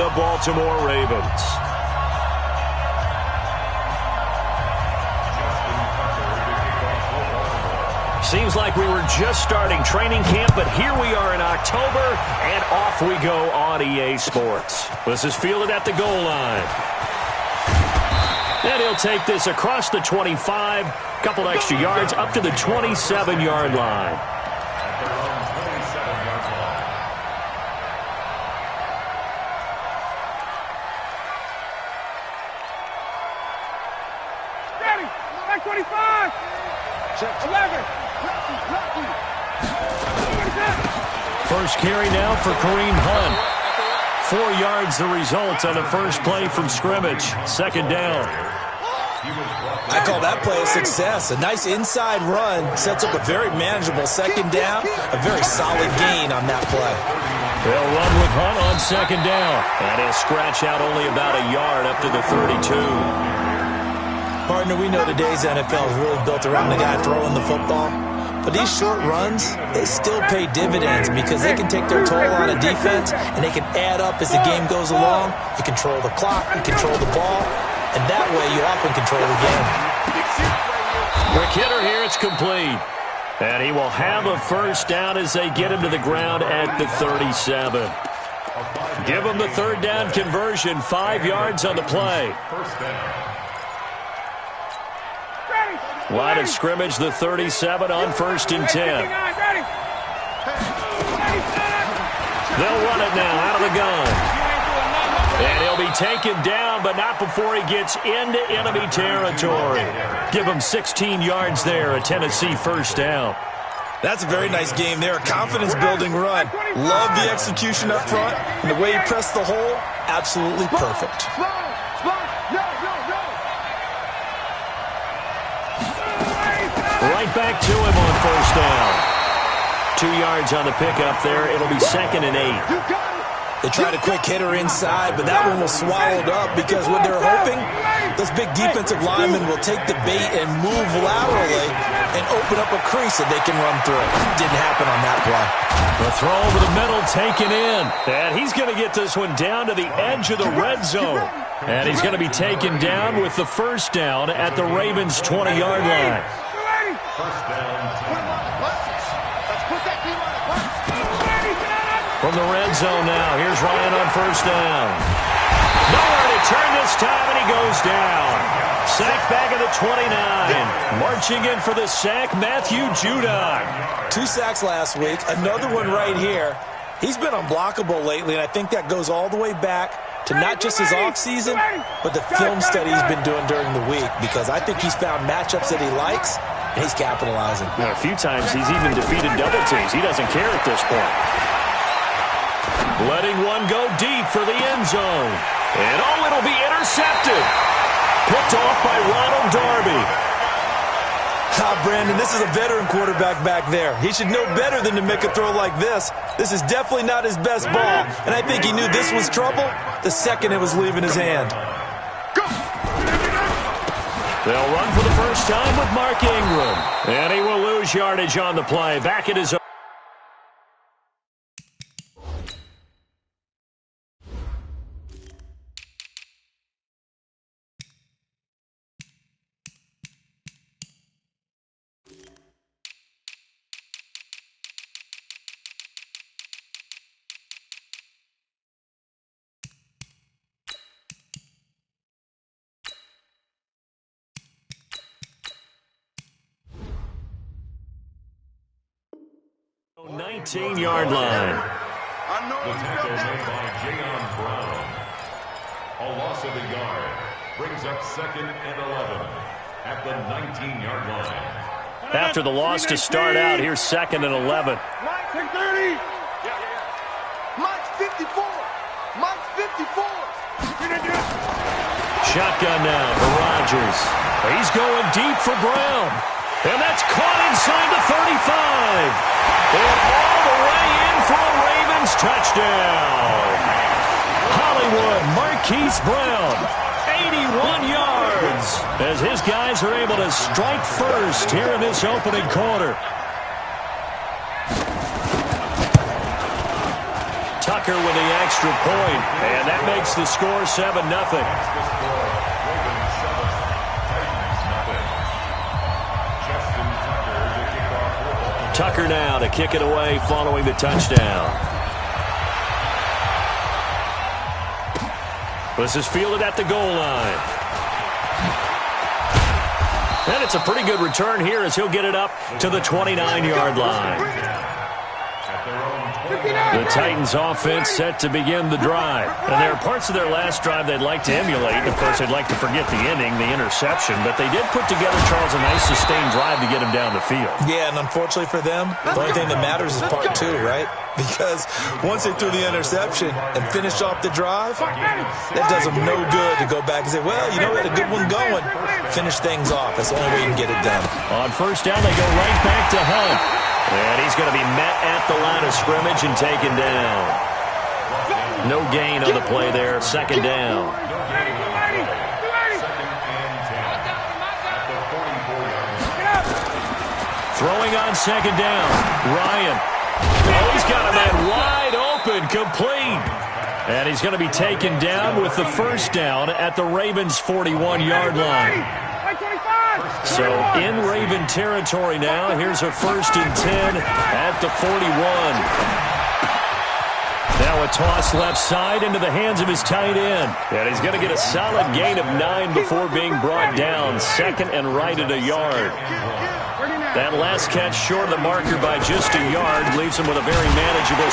the Baltimore Ravens. Seems like we were just starting training camp, but here we are in October, and off we go on EA Sports. This is fielded at the goal line. And he'll take this across the 25, couple extra yards, up to the 27-yard line. Ready, back 25, 11. First carry now for Kareem Hunt. 4 yards the result on the first play from scrimmage. Second down. I call that play a success. A nice inside run sets up a very manageable second down. A very solid gain on that play. They'll run with Hunt on second down. And he'll scratch out only about a yard up to the 32. Partner, we know today's NFL is really built around the guy throwing the football. But these short runs, they still pay dividends because they can take their toll on a defense and they can add up as the game goes along. You control the clock, you control the ball, and that way you often control the game. Quick hitter here, it's complete. And he will have a first down as they get him to the ground at the 37. Give him the third down conversion, 5 yards on the play. Line of scrimmage, the 37 on 1st and 10. They'll run it now out of the gun. And he'll be taken down, but not before he gets into enemy territory. Give him 16 yards there, a Tennessee first down. That's a very nice game there, a confidence-building run. Love the execution up front, and the way he pressed the hole, absolutely perfect. Right back to him on first down. 2 yards on the pickup there. It'll be 2nd and 8. They tried a quick hitter inside, but that one was swallowed up because what they're hoping, those big defensive linemen will take the bait and move laterally and open up a crease that they can run through. Didn't happen on that play. The throw over the middle taken in. And he's going to get this one down to the edge of the red zone. And he's going to be taken down with the first down at the Ravens' 20-yard line. From the red zone now, here's Ryan on first down. Nowhere to turn this time, and he goes down. Sack back at the 29. Marching in for the sack, Matthew Judon. 2 sacks last week, another one right here. He's been unblockable lately, and I think that goes all the way back to not just his offseason, but the film study he's been doing during the week, because I think he's found matchups that he likes, and he's capitalizing. A few times he's even defeated double teams. He doesn't care at this point. Letting one go deep for the end zone. And oh, it'll be intercepted. Picked off by Ronald Darby. Brandon, this is a veteran quarterback back there. He should know better than to make a throw like this. This is definitely not his best ball, and I think he knew this was trouble the second it was leaving his hand. They'll run for the first time with Mark Ingram. And he will lose yardage on the play. Back at his own. The 19-yard line. tackle made by Jayon Brown. A loss of a yard brings up 2nd and 11 at the 19-yard line. After the loss to start out, here's 2nd and 11. Mike's 30. Mike's 54. Mike's 54. Shotgun now for Rodgers. He's going deep for Brown. And that's caught inside the 35. And all the way in for a Ravens touchdown. Hollywood Marquise Brown, 81 yards, as his guys are able to strike first here in this opening quarter. Tucker Tucker with the extra point, and that makes the score 7-0. Tucker now to kick it away following the touchdown. This is fielded at the goal line. And it's a pretty good return here as he'll get it up to the 29-yard line. The Titans offense set to begin the drive. And there are parts of their last drive they'd like to emulate. Of course, they'd like to forget the ending, the interception. But they did put together, Charles, a nice sustained drive to get him down the field. Yeah, and unfortunately for them, the only thing that matters is part two, right? Because once they threw the interception and finished off the drive, that does them no good to go back and say, well, you know, we had a good one going. Finish things off. That's the only way you can get it done. On first down, they go right back to Hunt. And he's going to be met at the line of scrimmage and taken down. No gain on the play there. Second down. Throwing on second down. Ryan. Oh, he's got a man wide open, complete. And he's going to be taken down with the first down at the Ravens' 41-yard line. So in Raven territory now. Here's a 1st and 10 at the 41. Now a toss left side into the hands of his tight end. And he's going to get a solid gain of 9 before being brought down. Second and right at a yard. That last catch short of the marker by just a yard leaves him with a very manageable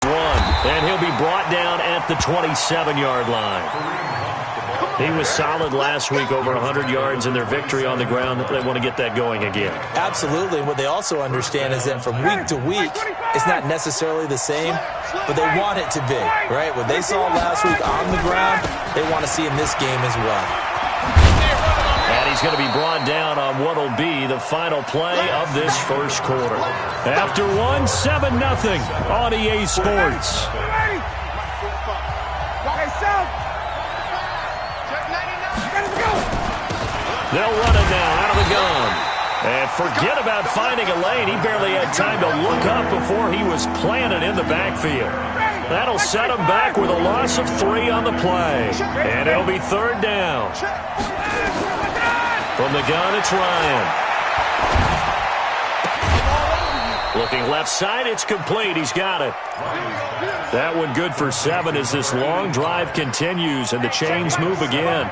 1. And he'll be brought down at the 27-yard line. He was solid last week, over 100 yards in their victory on the ground. They want to get that going again. Absolutely. What they also understand is that from week to week, it's not necessarily the same, but they want it to be, right? What they saw last week on the ground, they want to see in this game as well. And he's going to be brought down on what will be the final play of this first quarter. After 7-0 on EA Sports. They'll run it now out of the gun. And forget about finding a lane. He barely had time to look up before he was planted in the backfield. That'll set him back with a loss of 3 on the play. And it'll be 3rd down. From the gun, it's Ryan. Looking left side, it's complete. He's got it. That one good for 7 as this long drive continues and the chains move again.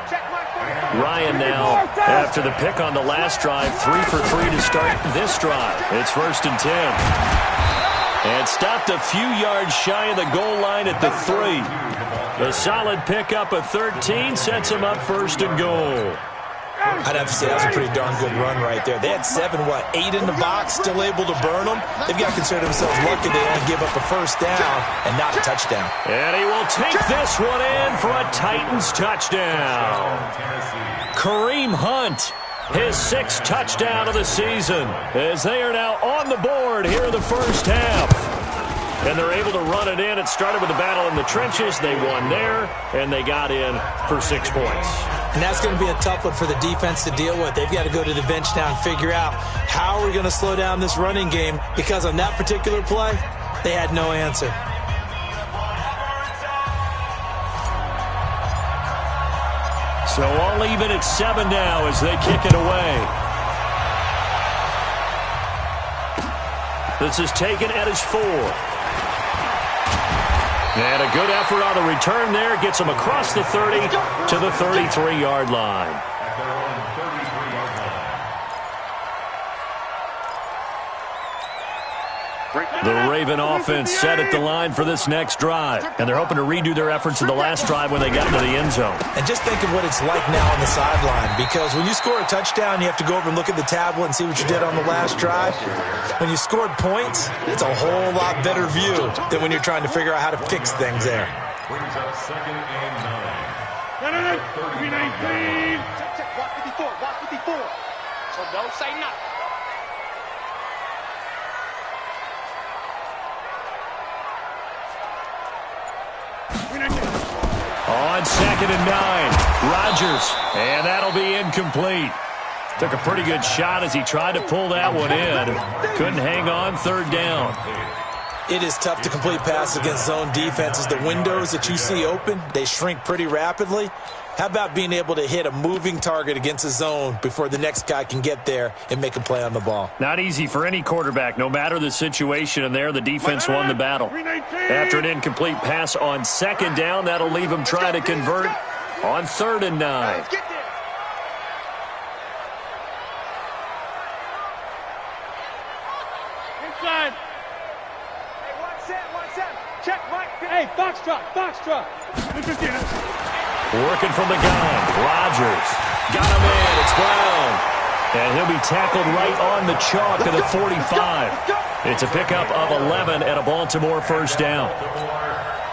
Ryan now, after the pick on the last drive, 3 for 3 to start this drive. It's 1st and 10. And stopped a few yards shy of the goal line at the 3. The solid pickup of 13 sets him up 1st and goal. I'd have to say that was a pretty darn good run right there. They had 8 in the box, still able to burn them. They've got to consider themselves lucky they only give up a 1st down and not a touchdown. And he will take this one in for a Titans touchdown. Kareem Hunt, his 6th touchdown of the season, as they are now on the board here in the first half. And they're able to run it in. It started with a battle in the trenches. They won there, and they got in for 6 points. And that's going to be a tough one for the defense to deal with. They've got to go to the bench now and figure out how are we going to slow down this running game, because on that particular play, they had no answer. So all even at 7 now as they kick it away. This is taken at his 4. And a good effort on the return there. Gets him across the 30 to the 33-yard line. The Raven offense set at the line for this next drive. And they're hoping to redo their efforts in the last drive when they got into the end zone. And just think of what it's like now on the sideline. Because when you score a touchdown, you have to go over and look at the tablet and see what you did on the last drive. When you scored points, it's a whole lot better view than when you're trying to figure out how to fix things there. Brings up 2nd and 9. 319. Check. Watch 54. Watch 54. So don't say nothing. On 2nd and 9, Rodgers, and that'll be incomplete. Took a pretty good shot as he tried to pull that one in. Couldn't hang on. 3rd down. It is tough to complete passes against zone defenses. The windows that you see open, they shrink pretty rapidly. How about being able to hit a moving target against a zone before the next guy can get there and make a play on the ball? Not easy for any quarterback, no matter the situation, and there the defense won the battle. After an incomplete pass on second down, that'll leave him trying to convert on 3rd and 9. Inside. Hey, one set. Check, Mike. Hey, box drop. Working from the gun, Rodgers. Got him in, it's Brown. And he'll be tackled right on the chalk of the 45. It's a pickup of 11 and a Baltimore first down.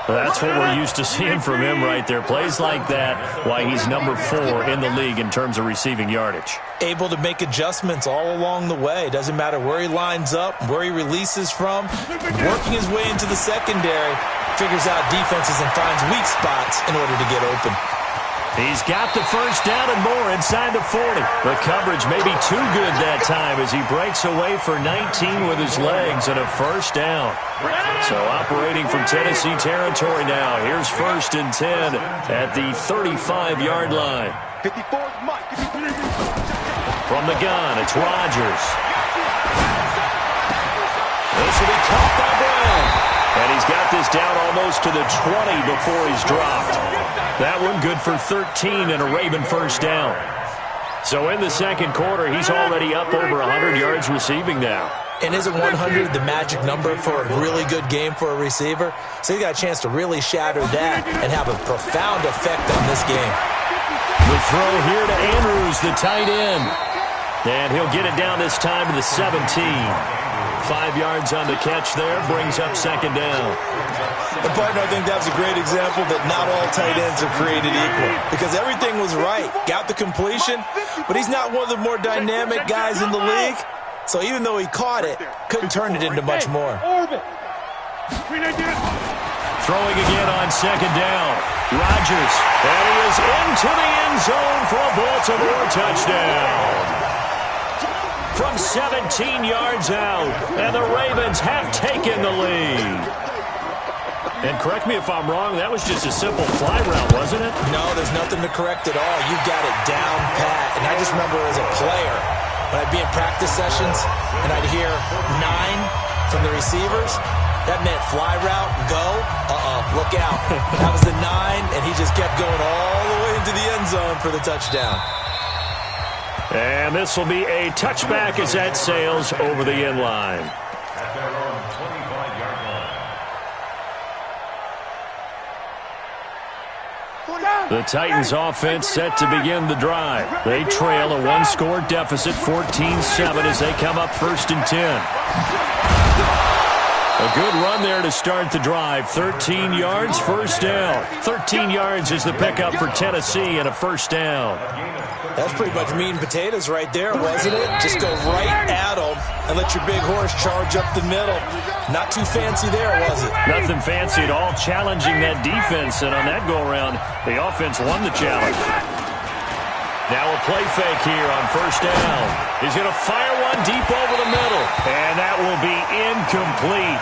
That's what we're used to seeing from him right there. Plays like that, why he's number 4 in the league in terms of receiving yardage. Able to make adjustments all along the way. Doesn't matter where he lines up, where he releases from. Working his way into the secondary, figures out defenses and finds weak spots in order to get open. He's got the first down and more inside the 40. The coverage may be too good that time as he breaks away for 19 with his legs and a first down. So operating from Tennessee territory now. Here's 1st and 10 at the 35-yard line. 54, Mike. From the gun, it's Rodgers. This will be caught by Brown. And he's got this down almost to the 20 before he's dropped. That one good for 13 and a Raven first down. So in the second quarter, he's already up over 100 yards receiving now. And isn't 100 the magic number for a really good game for a receiver? So he's got a chance to really shatter that and have a profound effect on this game. The throw here to Andrews, the tight end. And he'll get it down this time to the 17. 5 yards on the catch there, brings up second down. And partner, I think that's a great example that not all tight ends are created equal. Because everything was right. Got the completion, but he's not one of the more dynamic guys in the league. So even though he caught it, couldn't turn it into much more. Throwing again on second down. Rodgers, and he is into the end zone for a Baltimore touchdown. From 17 yards out, and the Ravens have taken the lead. And correct me if I'm wrong, that was just a simple fly route, wasn't it? No, there's nothing to correct at all. You got it down pat. And I just remember as a player, when I'd be in practice sessions, and I'd hear 9 from the receivers, that meant fly route, go, look out. That was the 9, and he just kept going all the way into the end zone for the touchdown. And this will be a touchback as that sails over the end line. At their own 25-yard line. The Titans offense set to begin the drive. They trail a 1-score deficit, 14-7 as they come up 1st and 10. A good run there to start the drive. 13 yards, first down. 13 yards is the pickup for Tennessee and a first down. That's pretty much meat and potatoes right there, wasn't it? Just go right at them and let your big horse charge up the middle. Not too fancy there, was it? Nothing fancy at all, challenging that defense, and on that go-around, the offense won the challenge. Now a play fake here on first down. He's going to fire one deep over the middle, and that will be incomplete.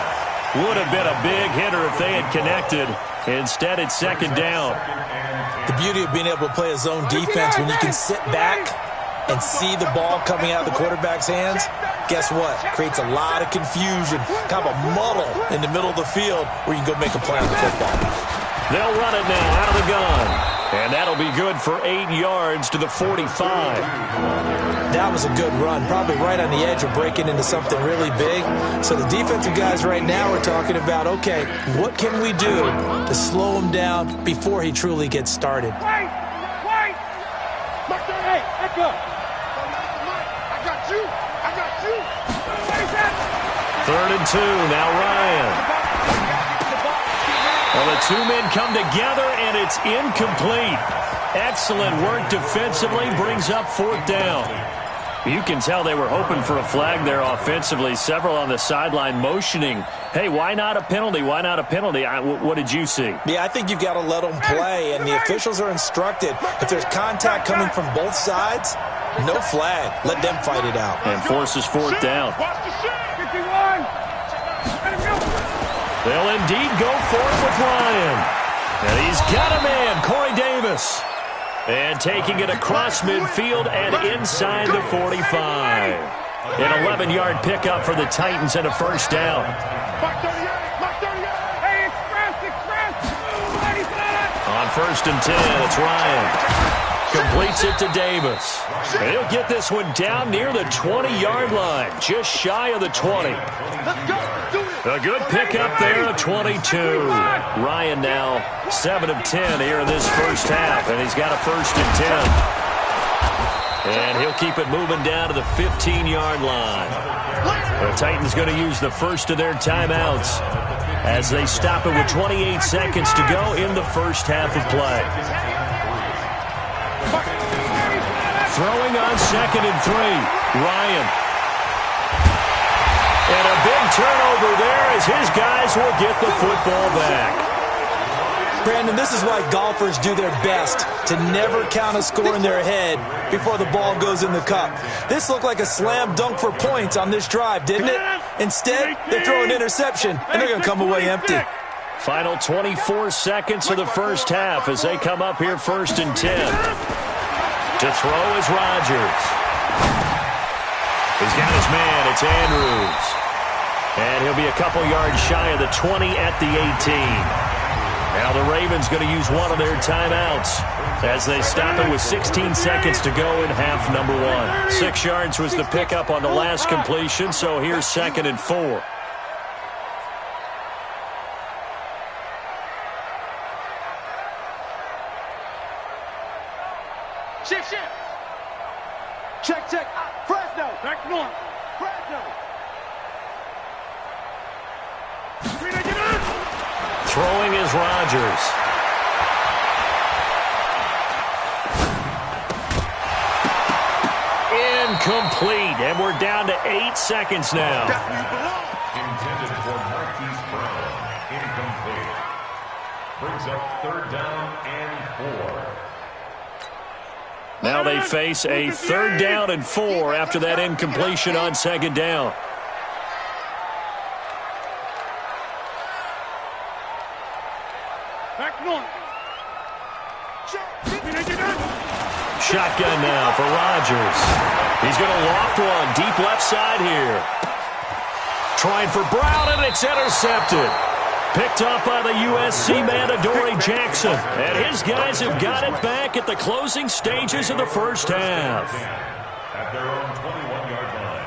Would have been a big hitter if they had connected. Instead, it's second down. The beauty of being able to play a zone defense when you can sit back and see the ball coming out of the quarterback's hands, guess what? Creates a lot of confusion, kind of a muddle in the middle of the field where you can go make a play on the football. They'll run it now out of the gun. And that'll be good for 8 yards to the 45. That was a good run, probably right on the edge of breaking into something really big. So the defensive guys right now are talking about, okay, what can we do to slow him down before he truly gets started? Wait! Hey, echo! I got you! Third and 2, now Ryan. Well, the two men come together, and it's incomplete. Excellent work defensively, brings up fourth down. You can tell they were hoping for a flag there offensively. Several on the sideline motioning, hey, why not a penalty? Why not a penalty? What did you see? Yeah, I think you've got to let them play, and the officials are instructed. If there's contact coming from both sides, no flag. Let them fight it out. And forces fourth down. Watch the shot! 51! Let him go! They'll indeed go for it with Ryan. And he's got a man, Corey Davis. And taking it across midfield and inside the 45. An 11-yard pickup for the Titans and a first down. On 1st and 10, it's Ryan. Completes it to Davis. And he'll get this one down near the 20-yard line, just shy of the 20. A good pickup there at 22. Ryan now 7 of 10 here in this first half, and he's got a 1st and 10. And he'll keep it moving down to the 15-yard line. The Titans going to use the first of their timeouts as they stop it with 28 seconds to go in the first half of play. Throwing on 2nd and 3, Ryan. And a big turnover there as his guys will get the football back. Brandon, this is why golfers do their best to never count a score in their head before the ball goes in the cup. This looked like a slam dunk for points on this drive, didn't it? Instead, they throw an interception, and they're going to come away empty. Final 24 seconds of the first half as they come up here 1st and 10. To throw is Rodgers. He's got his man. It's Andrews. And he'll be a couple yards shy of the 20 at the 18. Now the Ravens going to use one of their timeouts as they stop it with 16 seconds to go in half number 1. 6 yards was the pickup on the last completion, so here's 2nd and 4. Shift. Check. Fresno. Back north. Fresno. Throwing is Rodgers. Incomplete, and we're down to 8 seconds now. Intended for Marquise Brown. Incomplete. Brings up 3rd down and 4. Now they face a 3rd down and 4 after that incompletion on 2nd down. Shotgun now for Rodgers. He's going to loft one deep left side here. Trying for Brown, and it's intercepted. Picked off by the USC man, Adoree Jackson. And his guys have got it back at the closing stages of the first half. At their own 21-yard line.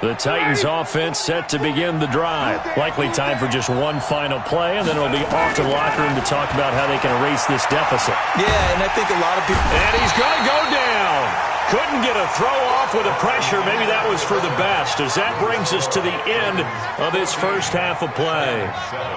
The Titans offense set to begin the drive. Likely time for just one final play, and then it'll be off to the locker room to talk about how they can erase this deficit. Yeah, and I think a lot of people... And he's going to go down. Couldn't get a throw off with the pressure. Maybe that was for the best, as that brings us to the end of this first half of play.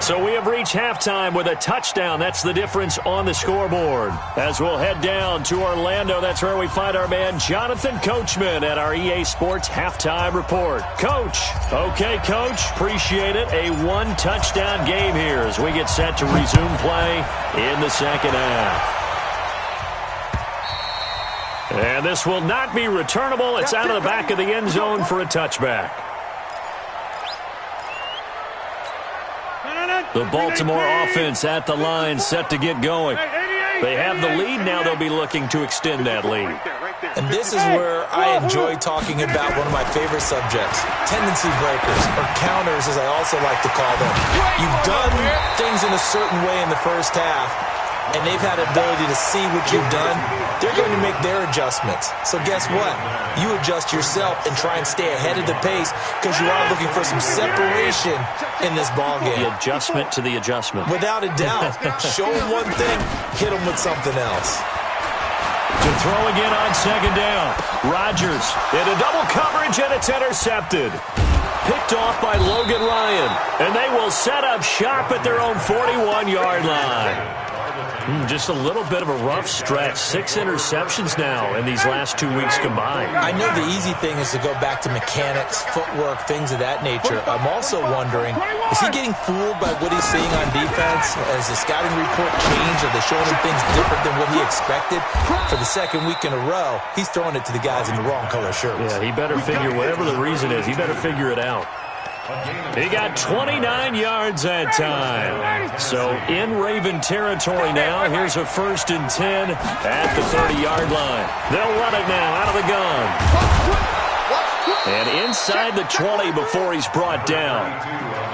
So we have reached halftime with a touchdown. That's the difference on the scoreboard. As we'll head down to Orlando, that's where we find our man Jonathan Coachman at our EA Sports Halftime Report. Coach. Okay, Coach. Appreciate it. A one-touchdown game here as we get set to resume play in the second half. And this will not be returnable. It's out of the back of the end zone for a touchback. The Baltimore offense at the line, set to get going. They have the lead. Now they'll be looking to extend that lead. And this is where I enjoy talking about one of my favorite subjects, tendency breakers, or counters as I also like to call them. You've done things in a certain way in the first half, and they've had the ability to see what you've done. They're going to make their adjustments. So guess what? You adjust yourself and try and stay ahead of the pace because you are looking for some separation in this ballgame. The adjustment to the adjustment. Without a doubt. Show them one thing, hit them with something else. To throw again on second down. Rodgers into double coverage, and it's intercepted. Picked off by Logan Ryan. And they will set up shop at their own 41-yard line. Just a little bit of a rough stretch. 6 interceptions now in these last 2 weeks combined. I know the easy thing is to go back to mechanics, footwork, things of that nature. I'm also wondering, is he getting fooled by what he's seeing on defense? Has the scouting report changed? Are they showing him things different than what he expected? For the second week in a row, he's throwing it to the guys in the wrong color shirts. Yeah, he better figure, whatever the reason is, he better figure it out. He got 29 yards that time. So in Raven territory now. Here's a 1st and 10 at the 30-yard line. They'll run it now out of the gun. And inside the 20 before he's brought down.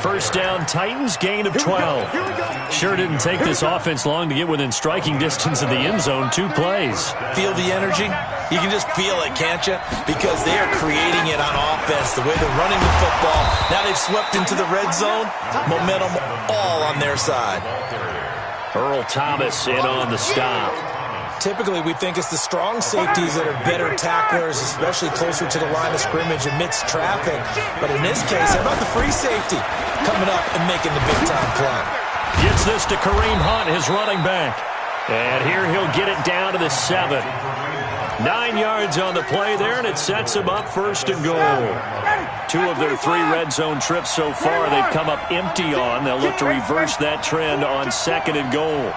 1st down, Titans, gain of 12. Sure didn't take this offense long to get within striking distance of the end zone. 2 plays. Feel the energy? You can just feel it, can't you? Because they are creating it on offense, the way they're running the football. Now they've swept into the red zone. Momentum all on their side. Earl Thomas in on the stop. Typically, we think it's the strong safeties that are better tacklers, especially closer to the line of scrimmage amidst traffic. But in this case, how about the free safety coming up and making the big-time play? Gets this to Kareem Hunt, his running back. And here he'll get it down to the 7. 9 yards on the play there, and it sets him up 1st and goal. 2 of their 3 red zone trips so far they've come up empty on. They'll look to reverse that trend on 2nd and goal.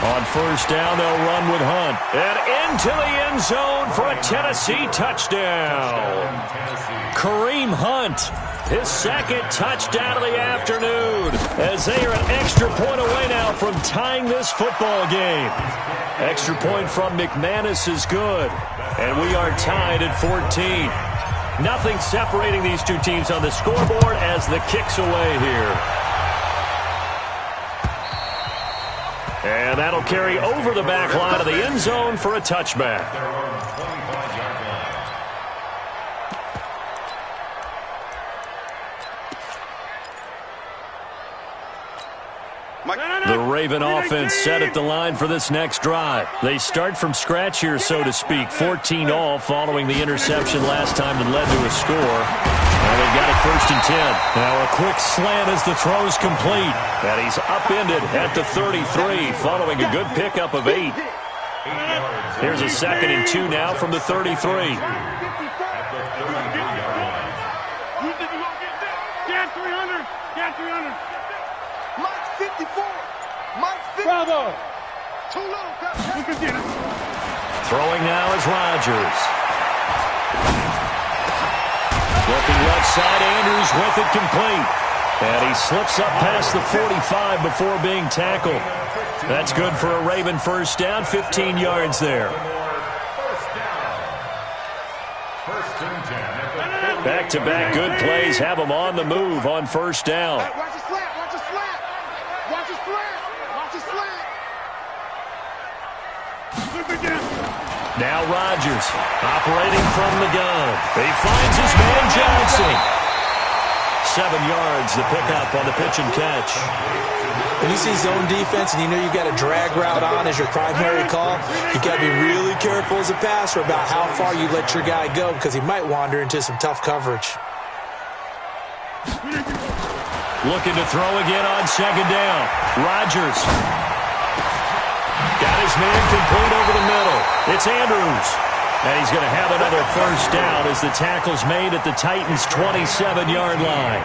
On 1st down, they'll run with Hunt. And into the end zone for a Tennessee touchdown. Kareem Hunt, his 2nd touchdown of the afternoon, as they are an extra point away now from tying this football game. Extra point from McManus is good, and we are tied at 14. Nothing separating these 2 teams on the scoreboard as the kick's away here. And that'll carry over the back line of the end zone for a touchback. The Raven offense set at the line for this next drive. They start from scratch here, so to speak. 14-all following the interception last time that led to a score. And they've got it 1st and 10. Now a quick slant as the throw's complete. And he's upended at the 33 following a good pickup of 8. Here's a 2nd and 2 now from the 33. Bravo. Throwing now is Rodgers. Looking left side, Andrews with it complete. And he slips up past the 45 before being tackled. That's good for a Raven 1st down, 15 yards there. Back-to-back good plays have them on the move on 1st down. Watch the slant, watch the slant. Watch the slant, watch the slant. Now Rodgers operating from the gun. He finds his man Johnson. 7 yards, the pickup on the pitch and catch. When you see zone defense and you know you've got a drag route on as your primary call, you've got to be really careful as a passer about how far you let your guy go because he might wander into some tough coverage. Looking to throw again on 2nd down. Rodgers. Got his man complete over the middle. It's Andrews. And he's going to have another 1st down as the tackle's made at the Titans' 27-yard line.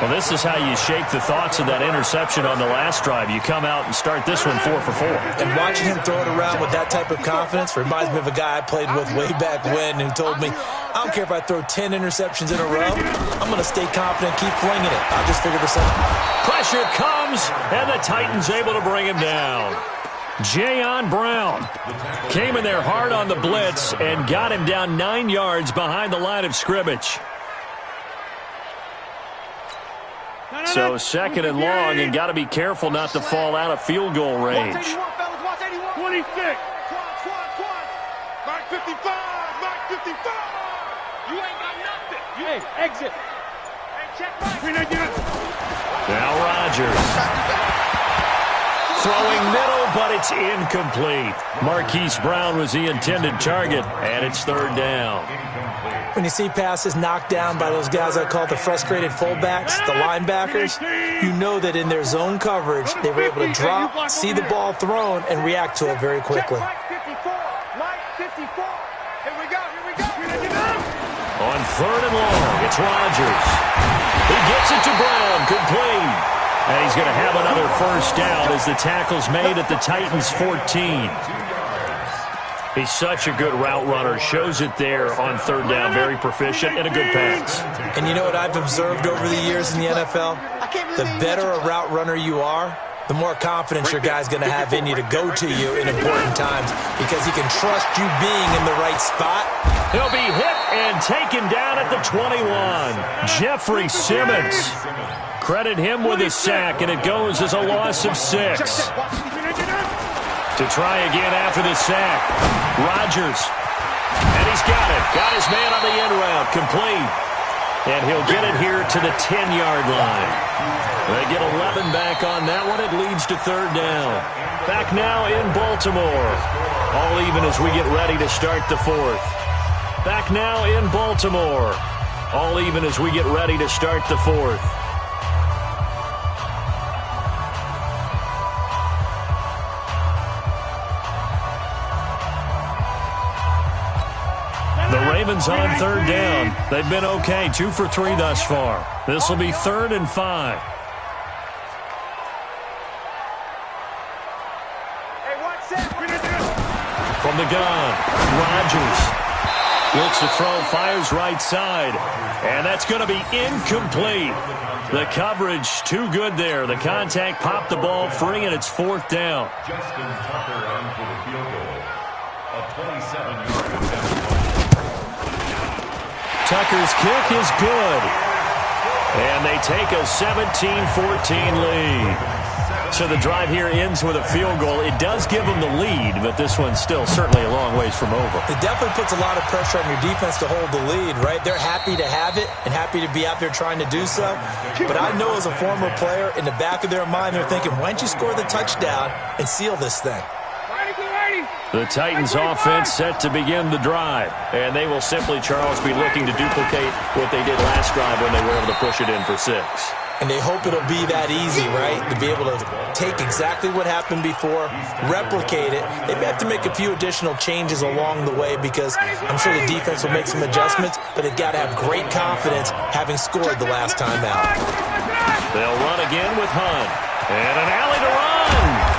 Well, this is how you shake the thoughts of that interception on the last drive. You come out and start this one 4 for 4. And watching him throw it around with that type of confidence reminds me of a guy I played with way back when who told me, I don't care if I throw 10 interceptions in a row. I'm going to stay confident, keep flinging it. I'll just figure this out. Pressure comes, and the Titans able to bring him down. Jayon Brown came in there hard on the blitz and got him down 9 yards behind the line of scrimmage. So 2nd and long, and got to be careful not to fall out of field goal range. 26. Mark 55. Mark 55. You ain't got nothing. Hey, exit. Hey, check right. Now Rodgers. Throwing middle, but it's incomplete. Marquise Brown was the intended target, and it's third down. When you see passes knocked down by those guys I call the frustrated fullbacks, the linebackers, you know that in their zone coverage, they were able to drop, see the ball thrown, and react to it very quickly. On third and long, it's Rodgers. He gets it to Brown, complete. And he's going to have another first down as the tackle's made at the Titans' 14. He's such a good route runner. Shows it there on third down. Very proficient and a good pass. And you know what I've observed over the years in the NFL? The better a route runner you are, the more confidence your guy's going to have in you to go to you in important times because he can trust you being in the right spot. He'll be hit and taken down at the 21. Jeffrey Simmons. Credit him with a sack, and it goes as a loss of 6. To try again after the sack, Rodgers. And he's got it. Got his man on the end route. Complete. And he'll get it here to the 10-yard line. They get 11 back on that one. It leads to third down. Back now in Baltimore. All even as we get ready to start the fourth. Back now in Baltimore. All even as we get ready to start the fourth. The Ravens on third down. They've been okay, 2 for 3 thus far. This will be 3rd and 5. From the gun, Rodgers looks to throw, fires right side, and that's going to be incomplete. The coverage too good there. The contact popped the ball free, and it's 4th down. Justin Tucker on for the field goal. A 27-yard attempt. Tucker's kick is good. And they take a 17-14 lead. So the drive here ends with a field goal. It does give them the lead, but this one's still certainly a long ways from over. It definitely puts a lot of pressure on your defense to hold the lead, right? They're happy to have it and happy to be out there trying to do so. But I know as a former player, in the back of their mind, they're thinking, why don't you score the touchdown and seal this thing? The Titans offense set to begin the drive. And they will simply, Charles, be looking to duplicate what they did last drive when they were able to push it in for 6. And they hope it'll be that easy, right? To be able to take exactly what happened before, replicate it. They may have to make a few additional changes along the way because I'm sure the defense will make some adjustments, but they've got to have great confidence having scored the last time out. They'll run again with Hunt. And an alley to run.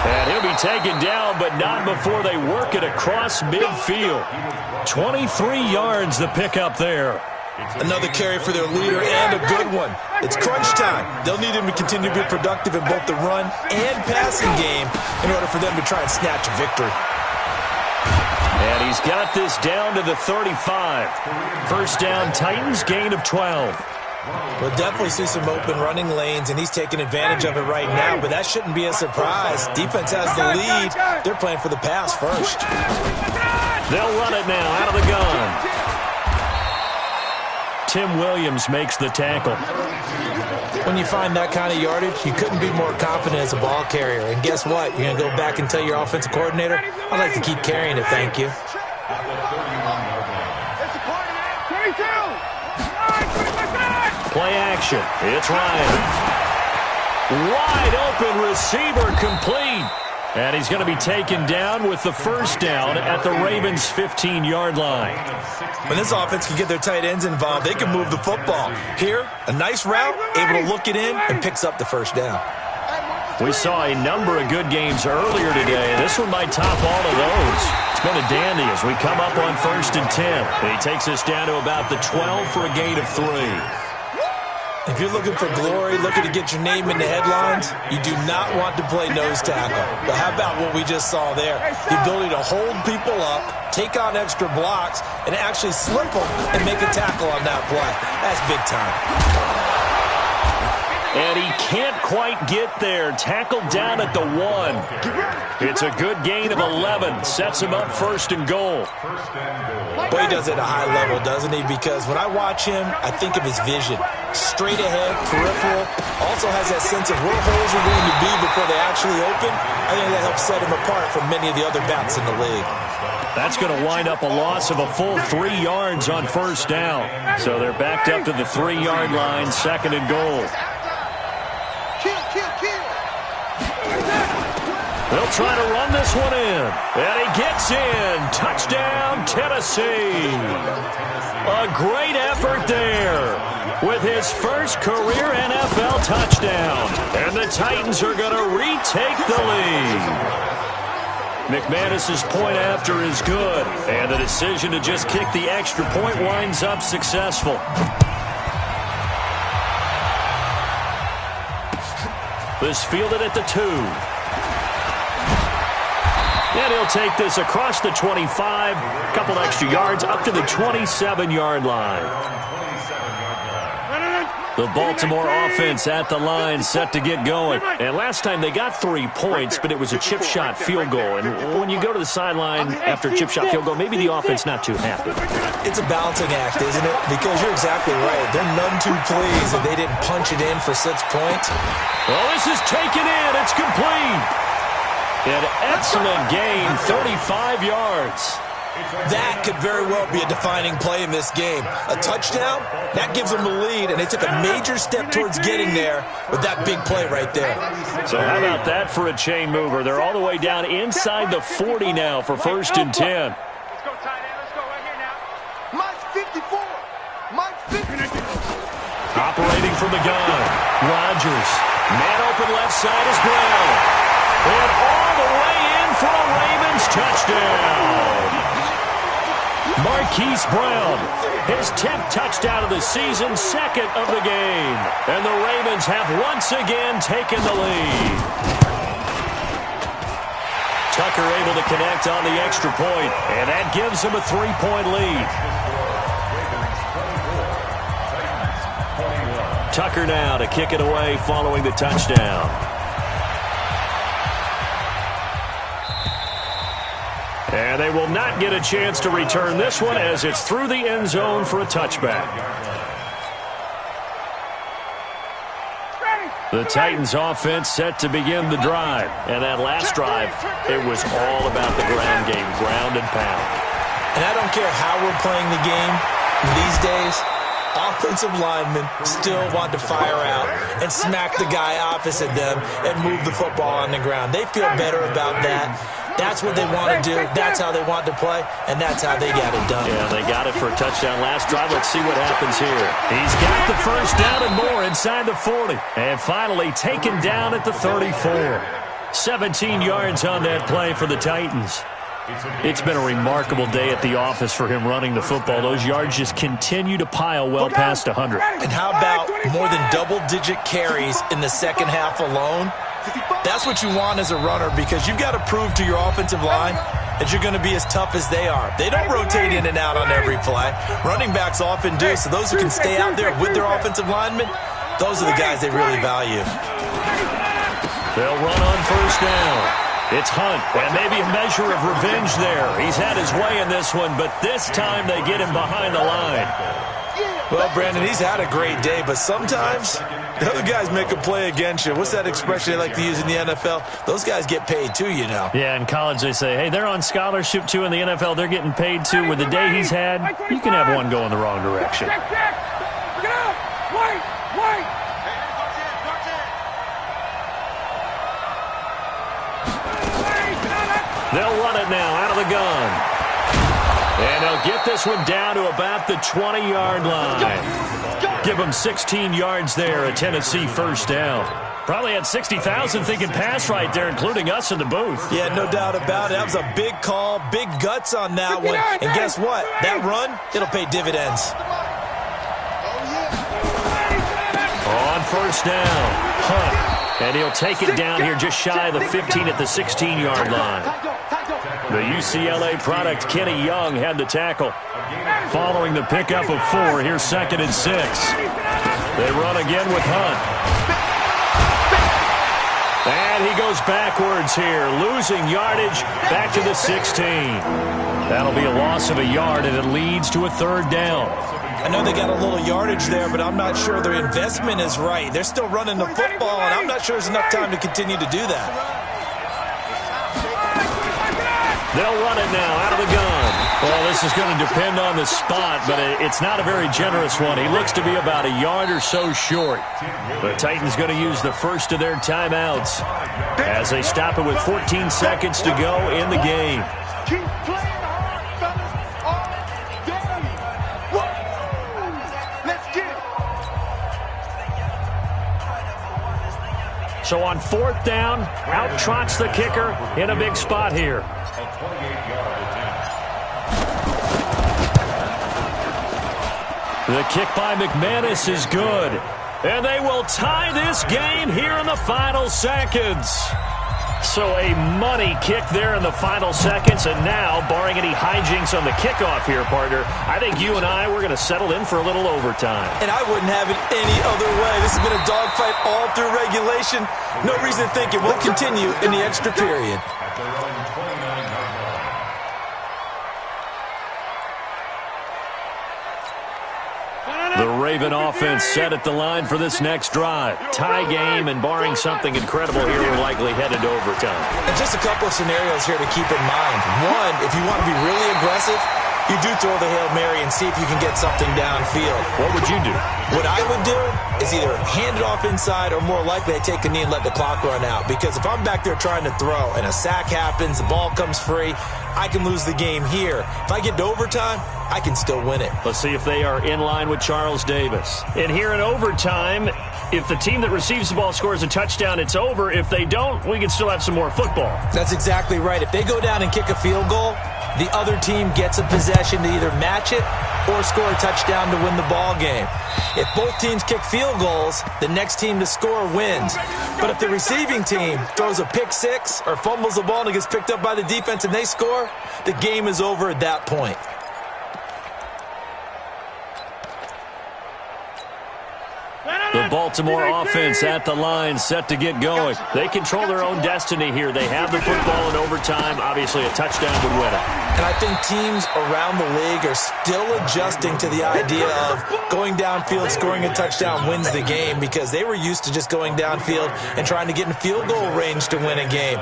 And he'll be taken down, but not before they work it across midfield. 23 yards the pickup there. Another carry for their leader and a good one. It's crunch time. They'll need him to continue to be productive in both the run and passing game in order for them to try and snatch a victory. And he's got this down to the 35. First down, Titans, gain of 12. We'll definitely see some open running lanes, and he's taking advantage of it right now, but that shouldn't be a surprise. Defense has the lead. They're playing for the pass first. They'll run it now out of the gun. Tim Williams makes the tackle. When you find that kind of yardage, you couldn't be more confident as a ball carrier. And guess what? You're going to go back and tell your offensive coordinator, I'd like to keep carrying it, thank you. Play action. It's Ryan. Wide open receiver, complete. And he's going to be taken down with the first down at the Ravens' 15-yard line. When this offense can get their tight ends involved, they can move the football. Here, a nice route, able to look it in, and picks up the first down. We saw a number of good games earlier today. This one might top all of those. It's been a dandy as we come up on 1st and 10. And he takes us down to about the 12 for a gain of 3. If you're looking for glory, looking to get your name in the headlines, you do not want to play nose tackle. But how about what we just saw there? The ability to hold people up, take on extra blocks, and actually slip them and make a tackle on that play. That's big time. And he can't quite get there. Tackled down at the 1. It's a good gain of 11. Sets him up 1st and goal. Boy, he does it at a high level, doesn't he? Because when I watch him, I think of his vision. Straight ahead, peripheral. Also has that sense of where holes are going to be before they actually open. I think that helps set him apart from many of the other backs in the league. That's going to wind up a loss of a full 3 yards on 1st down. So they're backed up to the 3-yard line, 2nd and goal. They'll try to run this one in. And he gets in. Touchdown, Tennessee. A great effort there with his first career NFL touchdown. And the Titans are going to retake the lead. McManus's point after is good. And the decision to just kick the extra point winds up successful. This fielded at the 2. And he'll take this across the 25. A couple extra yards up to the 27-yard line. The Baltimore offense at the line, set to get going. And last time they got 3 points, but it was a chip shot field goal. And when you go to the sideline after a chip shot field goal, maybe the offense not too happy. It's a balancing act, isn't it? Because you're exactly right. They're none too pleased that they didn't punch it in for 6 points. Well, this is taken in. It's complete. An excellent gain, 35 yards. That could very well be a defining play in this game. A touchdown, that gives them the lead, and they took a major step towards getting there with that big play right there. So how about that for a chain mover? They're all the way down inside the 40 now for 1st and 10. Let's go, tight end. Let's go right here now. Mike's 54. Mike's 50. Operating from the gun, Rodgers. Man open left side is Brown. And all the way in for a Ravens touchdown. Marquise Brown, his 10th touchdown of the season, 2nd of the game. And the Ravens have once again taken the lead. Tucker able to connect on the extra point, and that gives him a 3-point lead. Tucker now to kick it away following the touchdown. And they will not get a chance to return this one as it's through the end zone for a touchback. The Titans offense set to begin the drive. And that last drive, it was all about the ground game, ground and pound. And I don't care how we're playing the game these days, offensive linemen still want to fire out and smack the guy opposite them and move the football on the ground. They feel better about that. That's what they want to do. That's how they want to play, and that's how they got it done. Yeah, they got it for a touchdown last drive. Let's see what happens here. He's got the 1st down and more inside the 40. And finally taken down at the 34. 17 yards on that play for the Titans. It's been a remarkable day at the office for him running the football. Those yards just continue to pile well past 100. And how about more than double-digit carries in the second half alone? That's what you want as a runner, because you've got to prove to your offensive line that you're going to be as tough as they are. They don't rotate in and out on every play. Running backs often do, so those who can stay out there with their offensive linemen, those are the guys they really value. They'll run on 1st down. It's Hunt, and maybe a measure of revenge there. He's had his way in this one, but this time they get him behind the line. Well, Brandon, he's had a great day, but sometimes the other guys make a play against you. What's that expression they like to use in the NFL? Those guys get paid too, you know. Yeah, in college they say, hey, they're on scholarship too. In the NFL, they're getting paid too. With the day he's had, you can have one go in the wrong direction. Get up! Wait! They'll run it now out of the gun. And they'll get this one down to about the 20-yard line. Give them 16 yards there, a Tennessee 1st down. Probably had 60,000 thinking pass right there, including us in the booth. Yeah, no doubt about it. That was a big call, big guts on that one. And guess what? That run, it'll pay dividends. On 1st down, Hunt. And he'll take it down here just shy of the 15 at the 16-yard line. The UCLA product, Kenny Young, had the tackle. Following the pickup of 4, here's 2nd and 6. They run again with Hunt. And he goes backwards here, losing yardage back to the 16. That'll be a loss of a yard, and it leads to a third down. I know they got a little yardage there, but I'm not sure their investment is right. They're still running the football, and I'm not sure there's enough time to continue to do that. They'll run it now out of the gun. Well, this is going to depend on the spot, but it's not a very generous one. He looks to be about a yard or so short. The Titans going to use the first of their timeouts as they stop it with 14 seconds to go in the game. Keep playing hard, fellas. All day. Woo! Let's get it. So on fourth down, out trots the kicker in a big spot here. A 28-yard attempt. The kick by McManus is good. And they will tie this game here in the final seconds. So a money kick there in the final seconds. And now, barring any hijinks on the kickoff here, partner, I think you and I, we're going to settle in for a little overtime. And I wouldn't have it any other way. This has been a dogfight all through regulation. No reason to think it won't continue in the extra period. At their own 29-yard line. The Raven offense set at the line for this next drive. Tie game, and barring something incredible here, we're likely headed to overtime. And just a couple of scenarios here to keep in mind. One, if you want to be really aggressive, you do throw the Hail Mary and see if you can get something downfield. What would you do? What I would do is either hand it off inside, or more likely I take a knee and let the clock run out. Because if I'm back there trying to throw and a sack happens, the ball comes free, I can lose the game here. If I get to overtime, I can still win it. Let's see if they are in line with Charles Davis. And here in overtime, if the team that receives the ball scores a touchdown, it's over. If they don't, we can still have some more football. That's exactly right. If they go down and kick a field goal, the other team gets a possession to either match it or score a touchdown to win the ball game. If both teams kick field goals, the next team to score wins. But if the receiving team throws a pick six or fumbles the ball and it gets picked up by the defense and they score, the game is over at that point. The Baltimore offense at the line, set to get going. They control their own destiny here. They have the football in overtime. Obviously, a touchdown would win it. And I think teams around the league are still adjusting to the idea of going downfield, scoring a touchdown wins the game, because they were used to just going downfield and trying to get in field goal range to win a game.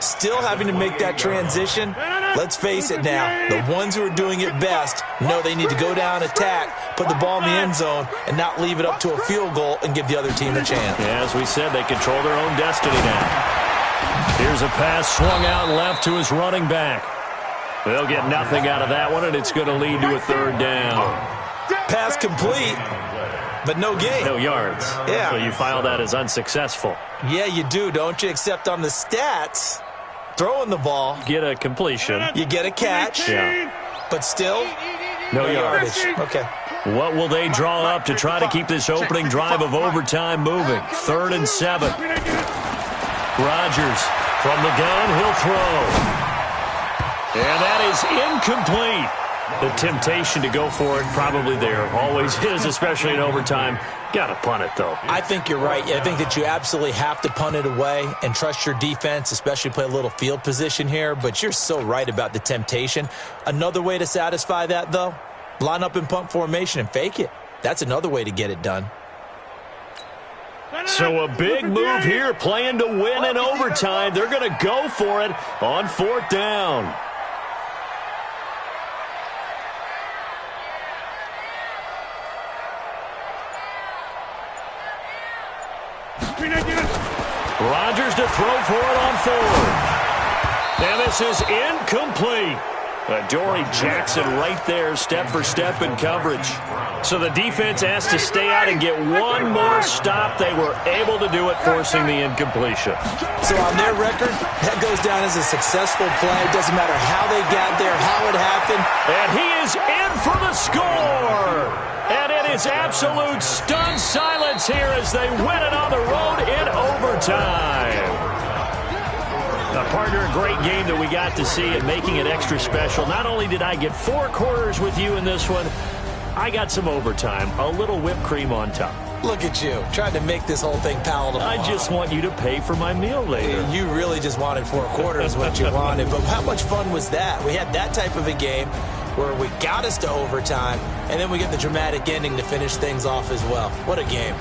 Still having to make that transition. Let's face it now, the ones who are doing it best know they need to go down, attack, put the ball in the end zone, and not leave it up to a field goal and give the other team a chance. Yeah, as we said, they control their own destiny now. Here's a pass swung out left to his running back. They'll get nothing out of that one, and it's going to lead to a third down. Pass complete, but no gain. No yards. Yeah. So you file that as unsuccessful. Yeah, you do, don't you? Except on the stats, throwing the ball, Get a completion. you get a catch, Yeah. but still No yardage. Okay. What will they draw up to try to keep this opening drive of overtime moving? 3rd and 7. Rodgers from the gun, he'll throw. And that is incomplete. The temptation to go for it probably there. Always is, especially in overtime. Got to punt it, though. I think you're right. I think that you absolutely have to punt it away and trust your defense, especially play a little field position here. But you're so right about the temptation. Another way to satisfy that, though, line up in punt formation and fake it. That's another way to get it done. So a big move here, playing to win in overtime. They're going to go for it on 4th down. Rodgers to throw for it on 4th. And this is incomplete. Dory Jackson right there, step for step in coverage. So the defense has to stay out and get one more stop. They were able to do it, forcing the incompletion. So on their record, that goes down as a successful play. It doesn't matter how they got there, how it happened. And he is in for the score. And it is absolute stunned silence here as they win it on the road in overtime. A partner, a great game that we got to see and making it extra special. Not only did I get 4 quarters with you in this one, I got some overtime, a little whipped cream on top. Look at you, trying to make this whole thing palatable. I just want you to pay for my meal later. You really just wanted 4 quarters what you wanted. But how much fun was that? We had that type of a game where we got us to overtime, and then we get the dramatic ending to finish things off as well. What a game.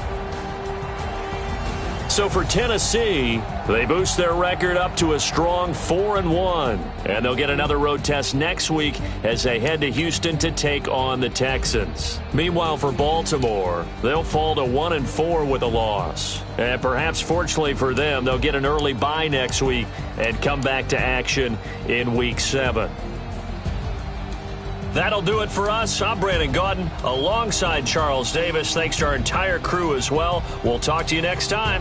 So for Tennessee, they boost their record up to a strong 4-1. And they'll get another road test next week as they head to Houston to take on the Texans. Meanwhile, for Baltimore, they'll fall to 1-4 with a loss. And perhaps fortunately for them, they'll get an early bye next week and come back to action in Week 7. That'll do it for us. I'm Brandon Gaudin alongside Charles Davis. Thanks to our entire crew as well. We'll talk to you next time.